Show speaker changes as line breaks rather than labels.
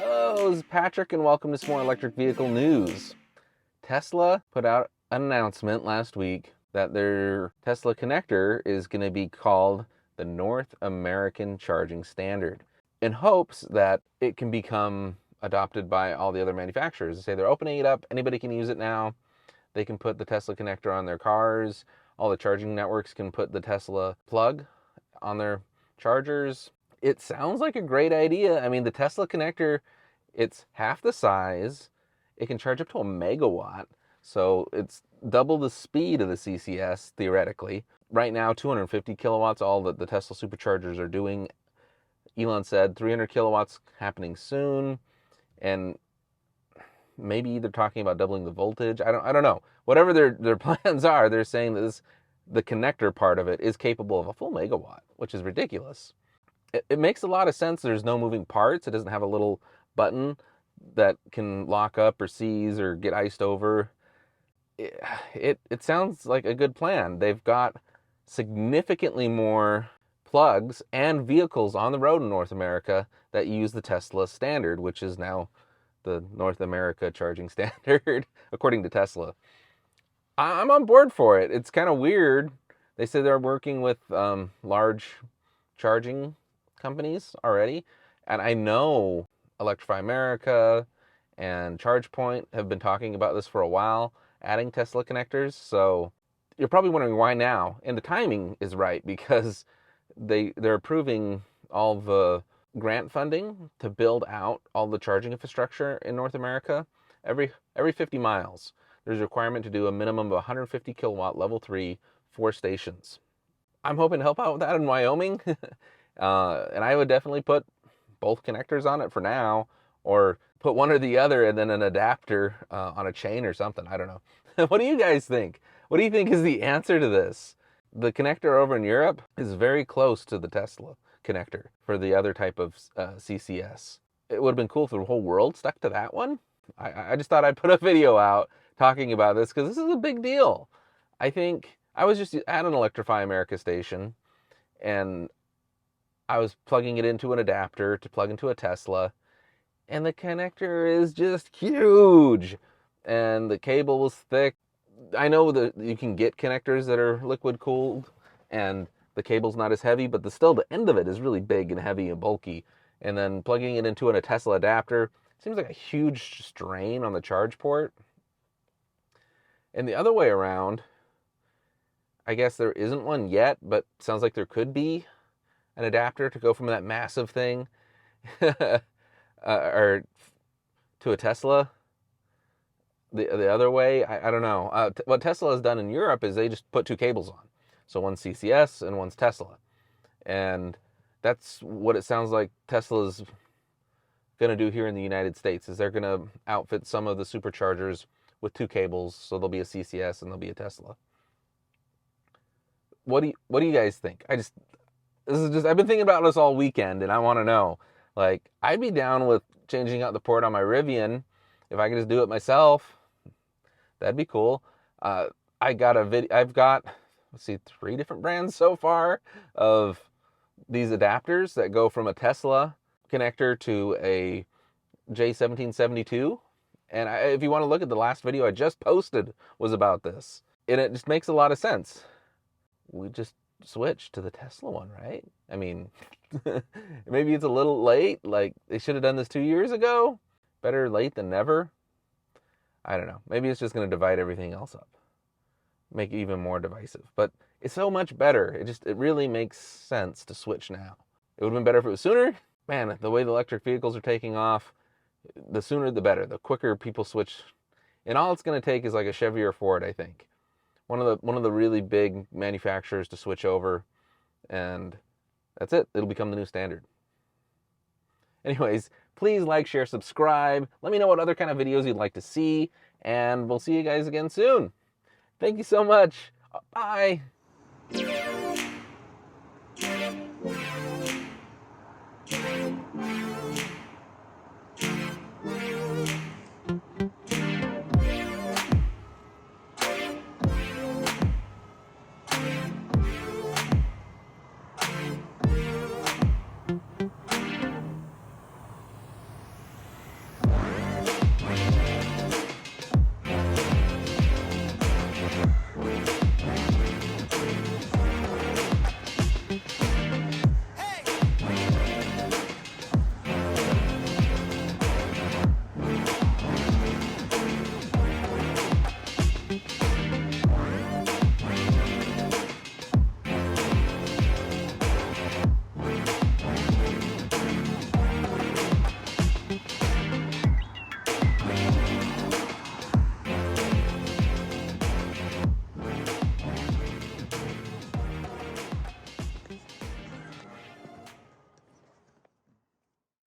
Hello, this is Patrick and welcome to some more electric vehicle news. Tesla put out an announcement last week that their Tesla connector is going to be called the North American Charging Standard in hopes that it can become adopted by all the other manufacturers. They say they're opening it up, anybody can use it now. They can put the Tesla connector on their cars. All the charging networks can put the Tesla plug on their chargers. It sounds like a great idea. I mean, the Tesla connector, it's half the size. It can charge up to 1 megawatt. So it's double the speed of the CCS, theoretically. Right now, 250 kilowatts, all that the Tesla superchargers are doing. Elon said 300 kilowatts happening soon. And maybe they're talking about doubling the voltage. I don't know. Whatever their plans are, they're saying that the connector part of it is capable of a full megawatt, which is ridiculous. It makes a lot of sense. There's no moving parts. It doesn't have a little button that can lock up or seize or get iced over. It sounds like a good plan. They've got significantly more plugs and vehicles on the road in North America that use the Tesla standard, which is now the North America charging standard, according to Tesla. I'm on board for it. It's kind of weird. They say they're working with large charging companies already. And I know Electrify America and ChargePoint have been talking about this for a while, adding Tesla connectors. So you're probably wondering why now. And the timing is right because they're approving all the grant funding to build out all the charging infrastructure in North America. Every 50 miles, there's a requirement to do a minimum of 150 kilowatt level 3 4 stations. I'm hoping to help out with that in Wyoming. And I would definitely put both connectors on it for now, or put one or the other and then an adapter on a chain or something. I don't know. What do you guys think? What do you think is the answer to this? The connector over in Europe is very close to the Tesla connector for the other type of CCS. It would have been cool if the whole world stuck to that one. I just thought I'd put a video out talking about this because this is a big deal. I think I was just at an Electrify America station and I was plugging it into an adapter to plug into a Tesla, and the connector is just huge, and the cable was thick. I know that you can get connectors that are liquid cooled, and the cable's not as heavy, but still the end of it is really big and heavy and bulky. And then plugging it into a Tesla adapter seems like a huge strain on the charge port. And the other way around, I guess there isn't one yet, but sounds like there could be an adapter to go from that massive thing or to a Tesla the other way. I don't know. What Tesla has done in Europe is they just put 2 cables on. So one's CCS and one's Tesla. And that's what it sounds like Tesla's going to do here in the United States, is they're going to outfit some of the superchargers with 2 cables. So there'll be a CCS and there'll be a Tesla. What do you guys think? I've been thinking about this all weekend, and I want to know. Like, I'd be down with changing out the port on my Rivian if I could just do it myself. That'd be cool. I've got, let's see, 3 different brands so far of these adapters that go from a Tesla connector to a J1772. And if you want to look at the last video I just posted was about this. And it just makes a lot of sense. We just switch to the Tesla one, right? I mean, maybe it's a little late. Like, they should have done this 2 years ago. Better late than never. I don't know. Maybe it's just going to divide everything else up. Make it even more divisive. But it's so much better. It really makes sense to switch now. It would have been better if it was sooner. Man, the way the electric vehicles are taking off, the sooner the better. The quicker people switch. And all it's going to take is like a Chevy or Ford, I think. One of the really big manufacturers to switch over, and that's it. It'll become the new standard. Anyways, please like, share, subscribe. Let me know what other kind of videos you'd like to see, and we'll see you guys again soon. Thank you so much. Bye.